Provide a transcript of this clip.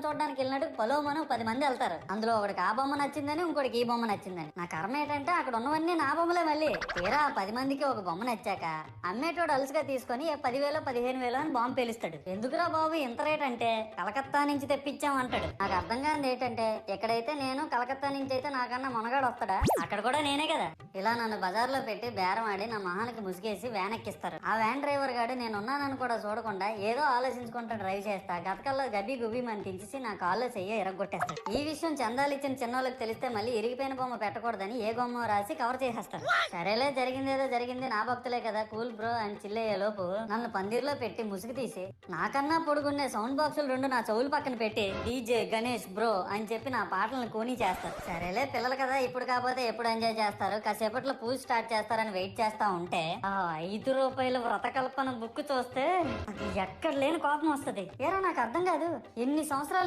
చూడడానికి వెళ్ళినట్టు పొలవమను 10 మంది వెళ్తారు. అందులో ఒకడికి ఆ బొమ్మ నచ్చిందని, ఇంకోటికి ఈ బొమ్మ నచ్చిందని. నా కర్మ ఏంటంటే అక్కడ ఉన్నవన్నీ నా బొమ్మలే. మళ్ళీ తీరా 10 మందికి ఒక బొమ్మ నచ్చాక అమ్మేటోడు అలుసుగా తీసుకొని 10,000 15,000 అని బాంబు పేలుస్తాడు. ఎందుకురా బాబు ఇంత రేట్ అంటే కలకత్తా నుంచి తెప్పించాం అంటాడు. నాకు అర్థం కానిది ఏంటంటే ఎక్కడైతే నేను కలకత్తా నుంచి అయితే నాకన్నా మొనగాడు వస్తాడా, అక్కడ కూడా నేనే కదా. ఇలా నన్ను బజార్లో పెట్టి బేరం ఆడి నా మొహానికి ముసుగేసి వ్యాన్ ఎక్కిస్తారు. ఆ వ్యాన్ డ్రైవర్ గాడు నేనున్నానని కూడా చూడకుండా ఏదో ఆలోచించుకుంటా డ్రైవ్ చేస్తా గతకల్లో గబ్బి గుబ్బి అని తీసి నా కాల్లో చెయ్యి ఇరగొట్టేస్తాడు. ఈ విషయం చందాలు ఇచ్చిన చిన్నోళ్ళకి తెలిస్తే మళ్ళీ ఇరిగిపోయిన బొమ్మ పెట్టకూడదని ఏ బొమ్మ రాసి కవర్ చేసేస్తారు. సరేలే జరిగిందేదో జరిగింది, నా భక్తులే కదా కూల్ బ్రో అని చిల్లయ్యే లోపు నన్ను పందిర్లో పెట్టి ముసుగు తీసి నాకన్నా పొడుగున్నే సౌండ్ బాక్సులు 2 నా చెవులు పక్కన పెట్టి డీజే గణేష్ బ్రో అని చెప్పి నా పాటలను కూనీ చేస్తారు. సరేలే పిల్లలు కదా ఇప్పుడు కాకపోతే ఎప్పుడు ఎంజాయ్ చేస్తారు, కాసేపట్లో పూజ స్టార్ట్ చేస్తారని వెయిట్ చేస్తా ఉంటే ఆ 5 రూపాయల వ్రతకల్పన బుక్ చూస్తే అది ఎక్కడ లేని కోపం వస్తుంది. ఏరా నాకు అర్థం కాదు, ఎన్ని సంవత్సరాలు